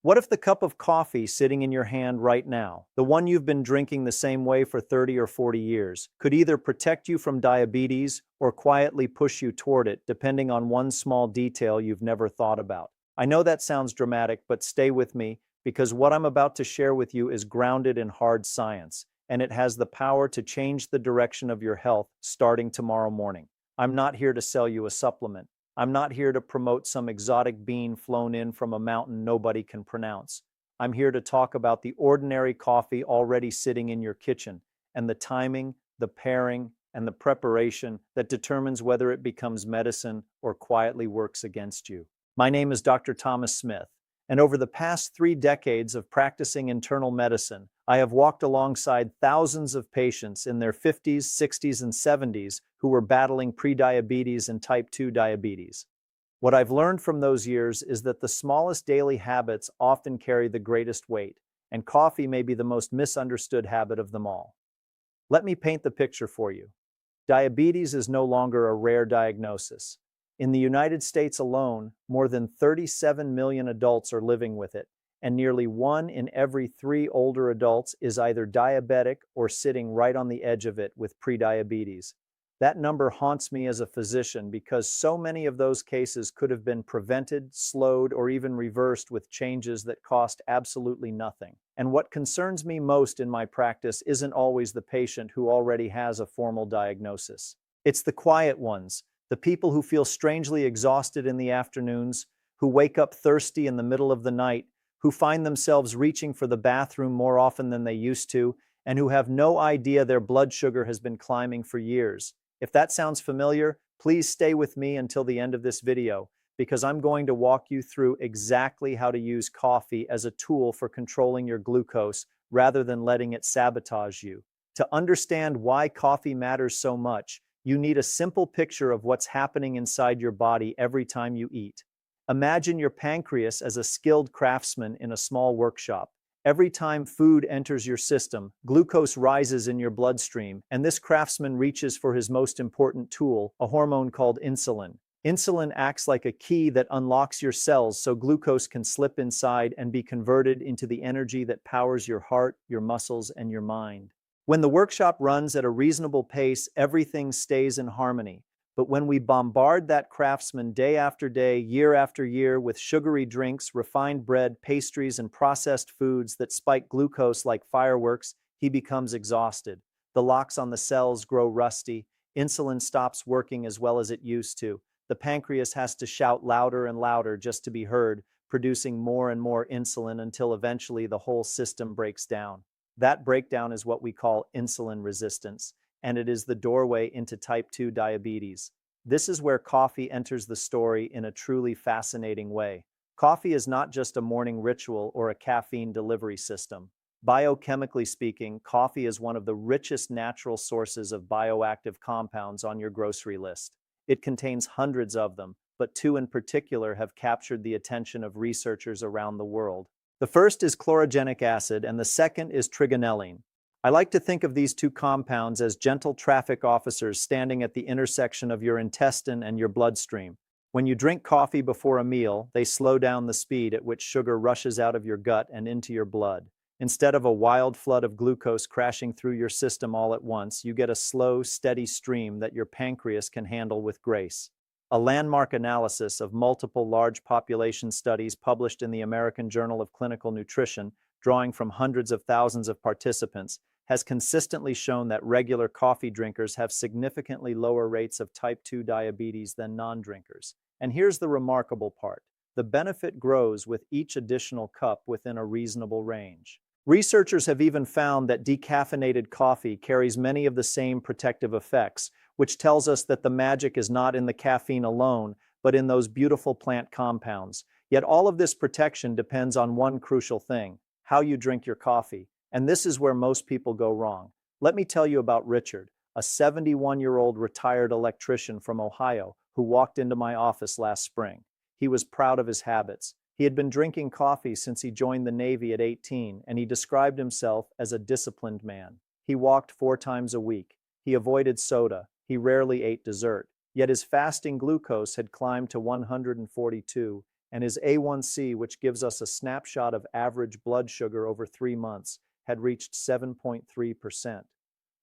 What if the cup of coffee sitting in your hand right now, the one you've been drinking the same way for 30 or 40 years, could either protect you from diabetes or quietly push you toward it, depending on one small detail you've never thought about? I know that sounds dramatic, but stay with me because what I'm about to share with you is grounded in hard science, and it has the power to change the direction of your health starting tomorrow morning. I'm not here to sell you a supplement. I'm not here to promote some exotic bean flown in from a mountain nobody can pronounce. I'm here to talk about the ordinary coffee already sitting in your kitchen and the timing, the pairing, and the preparation that determines whether it becomes medicine or quietly works against you. My name is Dr. Thomas Smith, and over the past 3 decades of practicing internal medicine, I have walked alongside thousands of patients in their 50s, 60s, and 70s who were battling prediabetes and type 2 diabetes. What I've learned from those years is that the smallest daily habits often carry the greatest weight, and coffee may be the most misunderstood habit of them all. Let me paint the picture for you. Diabetes is no longer a rare diagnosis. In the United States alone, more than 37 million adults are living with it, and nearly 1 in every 3 older adults is either diabetic or sitting right on the edge of it with prediabetes. That number haunts me as a physician because so many of those cases could have been prevented, slowed, or even reversed with changes that cost absolutely nothing. And what concerns me most in my practice isn't always the patient who already has a formal diagnosis. It's the quiet ones, the people who feel strangely exhausted in the afternoons, who wake up thirsty in the middle of the night, who find themselves reaching for the bathroom more often than they used to, and who have no idea their blood sugar has been climbing for years. If that sounds familiar, please stay with me until the end of this video, because I'm going to walk you through exactly how to use coffee as a tool for controlling your glucose rather than letting it sabotage you. To understand why coffee matters so much, you need a simple picture of what's happening inside your body every time you eat. Imagine your pancreas as a skilled craftsman in a small workshop. Every time food enters your system, glucose rises in your bloodstream, and this craftsman reaches for his most important tool, a hormone called insulin. Insulin acts like a key that unlocks your cells so glucose can slip inside and be converted into the energy that powers your heart, your muscles, and your mind. When the workshop runs at a reasonable pace, everything stays in harmony. But when we bombard that craftsman day after day, year after year with sugary drinks, refined bread, pastries, and processed foods that spike glucose like fireworks, he becomes exhausted. The locks on the cells grow rusty. Insulin stops working as well as it used to. The pancreas has to shout louder and louder just to be heard, producing more and more insulin until eventually the whole system breaks down. That breakdown is what we call insulin resistance, and it is the doorway into type 2 diabetes. This is where coffee enters the story in a truly fascinating way. Coffee is not just a morning ritual or a caffeine delivery system. Biochemically speaking, coffee is one of the richest natural sources of bioactive compounds on your grocery list. It contains hundreds of them, but 2 in particular have captured the attention of researchers around the world. The first is chlorogenic acid, and the second is trigonelline. I like to think of these 2 compounds as gentle traffic officers standing at the intersection of your intestine and your bloodstream. When you drink coffee before a meal, they slow down the speed at which sugar rushes out of your gut and into your blood. Instead of a wild flood of glucose crashing through your system all at once, you get a slow, steady stream that your pancreas can handle with grace. A landmark analysis of multiple large population studies published in the American Journal of Clinical Nutrition, drawing from hundreds of thousands of participants, has consistently shown that regular coffee drinkers have significantly lower rates of type 2 diabetes than non-drinkers. And here's the remarkable part. The benefit grows with each additional cup within a reasonable range. Researchers have even found that decaffeinated coffee carries many of the same protective effects, which tells us that the magic is not in the caffeine alone, but in those beautiful plant compounds. Yet all of this protection depends on one crucial thing: how you drink your coffee. And this is where most people go wrong. Let me tell you about Richard, a 71-year-old retired electrician from Ohio who walked into my office last spring. He was proud of his habits. He had been drinking coffee since he joined the Navy at 18, and he described himself as a disciplined man. He walked 4 times a week. He avoided soda. He rarely ate dessert. Yet his fasting glucose had climbed to 142, and his A1C, which gives us a snapshot of average blood sugar over 3 months, had reached 7.3%.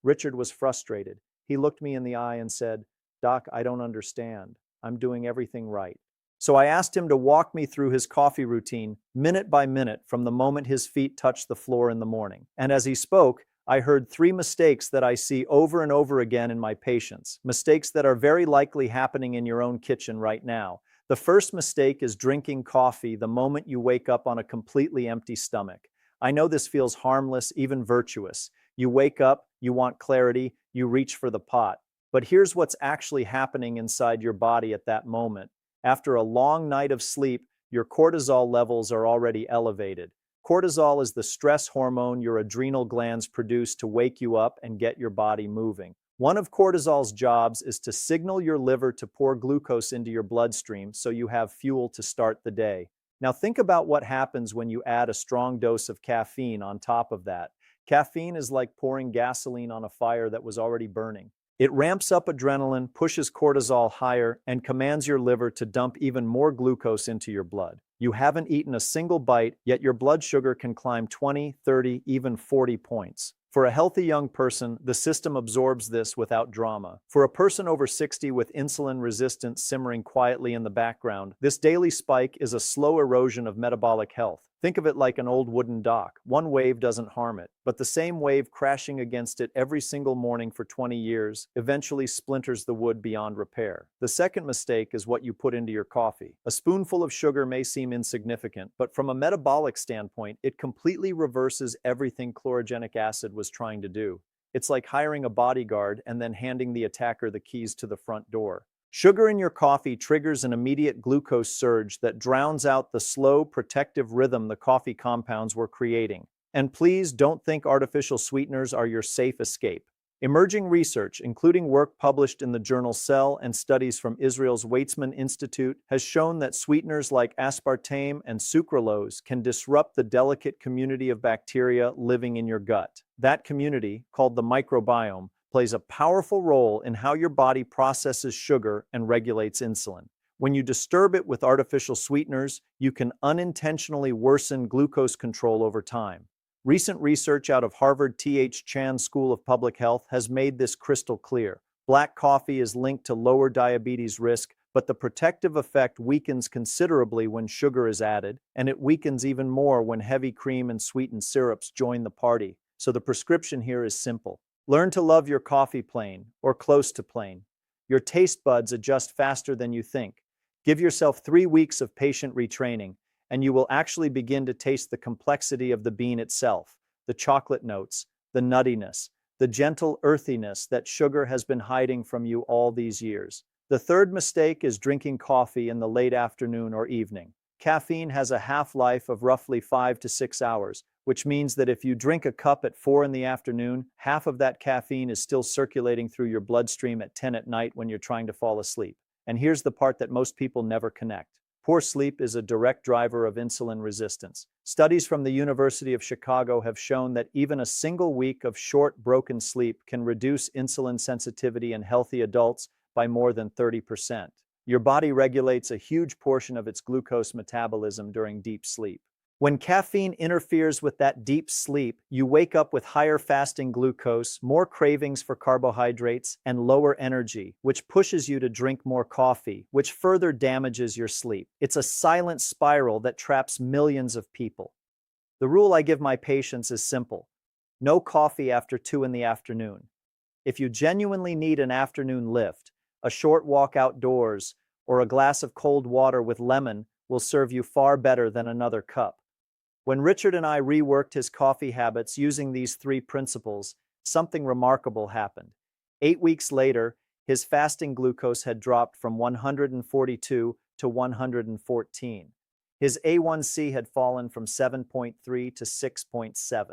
Richard was frustrated. He looked me in the eye and said, "Doc, I don't understand. I'm doing everything right." So I asked him to walk me through his coffee routine, minute by minute, from the moment his feet touched the floor in the morning. And as he spoke, I heard 3 mistakes that I see over and over again in my patients, mistakes that are very likely happening in your own kitchen right now. The first mistake is drinking coffee the moment you wake up on a completely empty stomach. I know this feels harmless, even virtuous. You wake up, you want clarity, you reach for the pot. But here's what's actually happening inside your body at that moment. After a long night of sleep, your cortisol levels are already elevated. Cortisol is the stress hormone your adrenal glands produce to wake you up and get your body moving. One of cortisol's jobs is to signal your liver to pour glucose into your bloodstream so you have fuel to start the day. Now think about what happens when you add a strong dose of caffeine on top of that. Caffeine is like pouring gasoline on a fire that was already burning. It ramps up adrenaline, pushes cortisol higher, and commands your liver to dump even more glucose into your blood. You haven't eaten a single bite, yet your blood sugar can climb 20, 30, even 40 points. For a healthy young person, the system absorbs this without drama. For a person over 60 with insulin resistance simmering quietly in the background, this daily spike is a slow erosion of metabolic health. Think of it like an old wooden dock. One wave doesn't harm it, but the same wave crashing against it every single morning for 20 years eventually splinters the wood beyond repair. The second mistake is what you put into your coffee. A spoonful of sugar may seem insignificant, but from a metabolic standpoint, it completely reverses everything chlorogenic acid was trying to do. It's like hiring a bodyguard and then handing the attacker the keys to the front door. Sugar in your coffee triggers an immediate glucose surge that drowns out the slow, protective rhythm the coffee compounds were creating. And please don't think artificial sweeteners are your safe escape. Emerging research, including work published in the journal Cell and studies from Israel's Weizmann Institute, has shown that sweeteners like aspartame and sucralose can disrupt the delicate community of bacteria living in your gut. That community, called the microbiome, plays a powerful role in how your body processes sugar and regulates insulin. When you disturb it with artificial sweeteners, you can unintentionally worsen glucose control over time. Recent research out of Harvard T.H. Chan School of Public Health has made this crystal clear. Black coffee is linked to lower diabetes risk, but the protective effect weakens considerably when sugar is added, and it weakens even more when heavy cream and sweetened syrups join the party. So the prescription here is simple. Learn to love your coffee plain, or close to plain. Your taste buds adjust faster than you think. Give yourself 3 weeks of patient retraining, and you will actually begin to taste the complexity of the bean itself, the chocolate notes, the nuttiness, the gentle earthiness that sugar has been hiding from you all these years. The third mistake is drinking coffee in the late afternoon or evening. Caffeine has a half-life of roughly 5 to 6 hours, which means that if you drink a cup at 4 in the afternoon, half of that caffeine is still circulating through your bloodstream at 10 at night when you're trying to fall asleep. And here's the part that most people never connect. Poor sleep is a direct driver of insulin resistance. Studies from the University of Chicago have shown that even a single week of short, broken sleep can reduce insulin sensitivity in healthy adults by more than 30%. Your body regulates a huge portion of its glucose metabolism during deep sleep. When caffeine interferes with that deep sleep, you wake up with higher fasting glucose, more cravings for carbohydrates, and lower energy, which pushes you to drink more coffee, which further damages your sleep. It's a silent spiral that traps millions of people. The rule I give my patients is simple. No coffee after 2 in the afternoon. If you genuinely need an afternoon lift, a short walk outdoors, or a glass of cold water with lemon will serve you far better than another cup. When Richard and I reworked his coffee habits using these 3 principles, something remarkable happened. 8 weeks later, his fasting glucose had dropped from 142 to 114. His A1C had fallen from 7.3 to 6.7.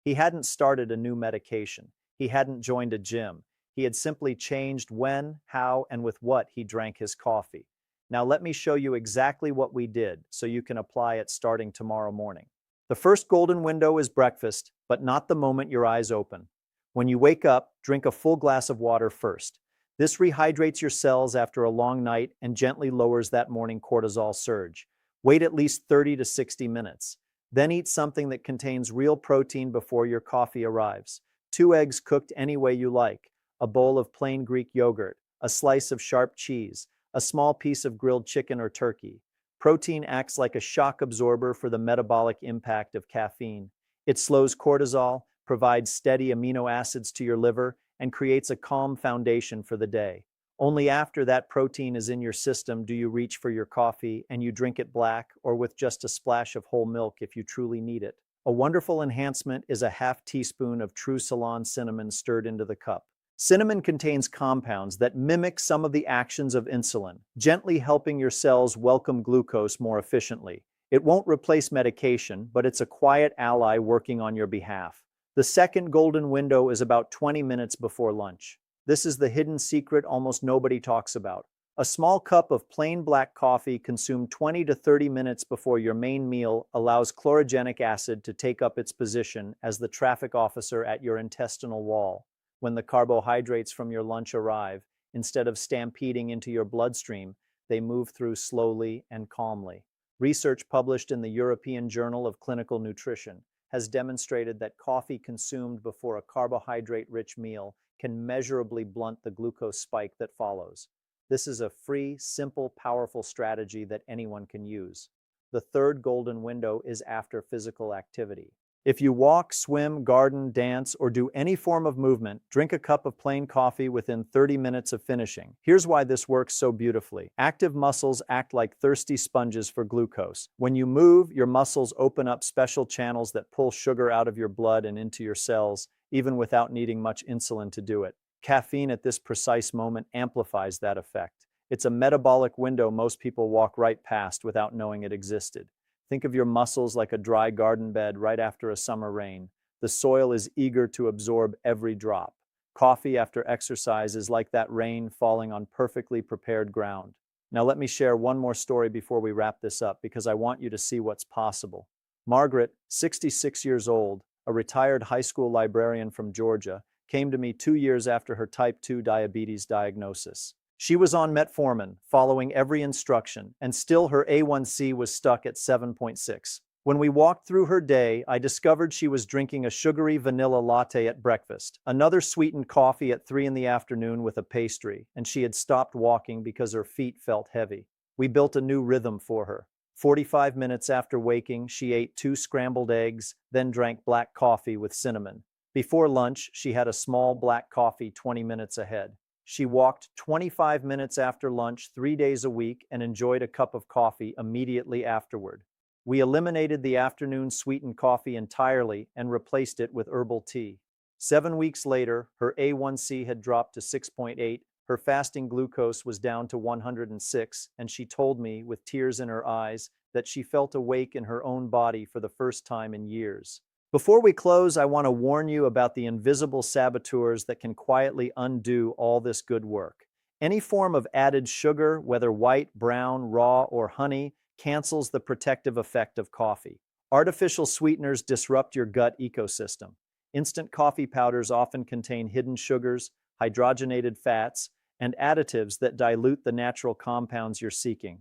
He hadn't started a new medication. He hadn't joined a gym. He had simply changed when, how, and with what he drank his coffee. Now let me show you exactly what we did so you can apply it starting tomorrow morning. The first golden window is breakfast, but not the moment your eyes open. When you wake up, drink a full glass of water first. This rehydrates your cells after a long night and gently lowers that morning cortisol surge. Wait at least 30 to 60 minutes. Then eat something that contains real protein before your coffee arrives. 2 eggs cooked any way you like, a bowl of plain Greek yogurt, a slice of sharp cheese, a small piece of grilled chicken or turkey. Protein acts like a shock absorber for the metabolic impact of caffeine. It slows cortisol, provides steady amino acids to your liver, and creates a calm foundation for the day. Only after that protein is in your system do you reach for your coffee, and you drink it black or with just a splash of whole milk if you truly need it. A wonderful enhancement is a half teaspoon of true Ceylon cinnamon stirred into the cup. Cinnamon contains compounds that mimic some of the actions of insulin, gently helping your cells welcome glucose more efficiently. It won't replace medication, but it's a quiet ally working on your behalf. The second golden window is about 20 minutes before lunch. This is the hidden secret almost nobody talks about. A small cup of plain black coffee consumed 20 to 30 minutes before your main meal allows chlorogenic acid to take up its position as the traffic officer at your intestinal wall. When the carbohydrates from your lunch arrive, instead of stampeding into your bloodstream, they move through slowly and calmly. Research published in the European Journal of Clinical Nutrition has demonstrated that coffee consumed before a carbohydrate-rich meal can measurably blunt the glucose spike that follows. This is a free, simple, powerful strategy that anyone can use. The third golden window is after physical activity. If you walk, swim, garden, dance, or do any form of movement, drink a cup of plain coffee within 30 minutes of finishing. Here's why this works so beautifully. Active muscles act like thirsty sponges for glucose. When you move, your muscles open up special channels that pull sugar out of your blood and into your cells, even without needing much insulin to do it. Caffeine at this precise moment amplifies that effect. It's a metabolic window most people walk right past without knowing it existed. Think of your muscles like a dry garden bed right after a summer rain. The soil is eager to absorb every drop. Coffee after exercise is like that rain falling on perfectly prepared ground. Now let me share one more story before we wrap this up because I want you to see what's possible. Margaret, 66 years old, a retired high school librarian from Georgia, came to me 2 years after her type 2 diabetes diagnosis. She was on metformin, following every instruction, and still her A1C was stuck at 7.6. When we walked through her day, I discovered she was drinking a sugary vanilla latte at breakfast, another sweetened coffee at 3 in the afternoon with a pastry, and she had stopped walking because her feet felt heavy. We built a new rhythm for her. 45 minutes after waking, she ate 2 scrambled eggs, then drank black coffee with cinnamon. Before lunch, she had a small black coffee 20 minutes ahead. She walked 25 minutes after lunch 3 days a week and enjoyed a cup of coffee immediately afterward. We eliminated the afternoon sweetened coffee entirely and replaced it with herbal tea. 7 weeks later, her A1C had dropped to 6.8, her fasting glucose was down to 106, and she told me, with tears in her eyes, that she felt awake in her own body for the first time in years. Before we close, I want to warn you about the invisible saboteurs that can quietly undo all this good work. Any form of added sugar, whether white, brown, raw, or honey, cancels the protective effect of coffee. Artificial sweeteners disrupt your gut ecosystem. Instant coffee powders often contain hidden sugars, hydrogenated fats, and additives that dilute the natural compounds you're seeking.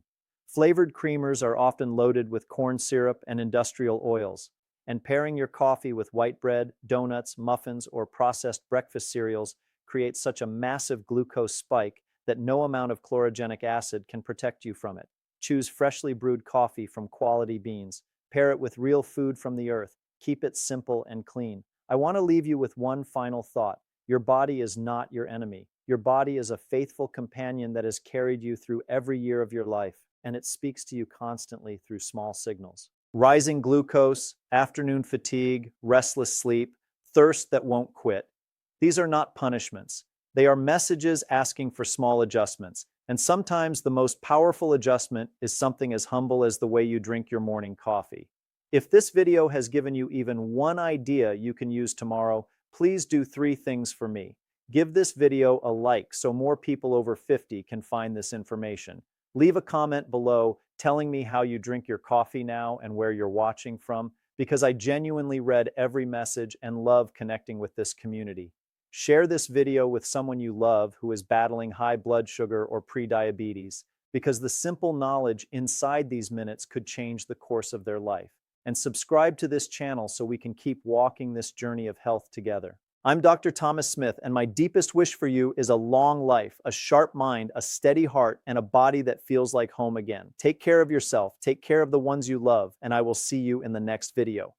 Flavored creamers are often loaded with corn syrup and industrial oils. And pairing your coffee with white bread, donuts, muffins, or processed breakfast cereals creates such a massive glucose spike that no amount of chlorogenic acid can protect you from it. Choose freshly brewed coffee from quality beans. Pair it with real food from the earth. Keep it simple and clean. I want to leave you with one final thought. Your body is not your enemy. Your body is a faithful companion that has carried you through every year of your life, and it speaks to you constantly through small signals. Rising glucose, afternoon fatigue, restless sleep, thirst that won't quit. These are not punishments. They are messages asking for small adjustments. And sometimes the most powerful adjustment is something as humble as the way you drink your morning coffee. If this video has given you even one idea you can use tomorrow, please do 3 things for me. Give this video a like so more people over 50 can find this information. Leave a comment below telling me how you drink your coffee now and where you're watching from, because I genuinely read every message and love connecting with this community. Share this video with someone you love who is battling high blood sugar or pre-diabetes, because the simple knowledge inside these minutes could change the course of their life. And subscribe to this channel so we can keep walking this journey of health together. I'm Dr. Thomas Smith, and my deepest wish for you is a long life, a sharp mind, a steady heart, and a body that feels like home again. Take care of yourself, take care of the ones you love, and I will see you in the next video.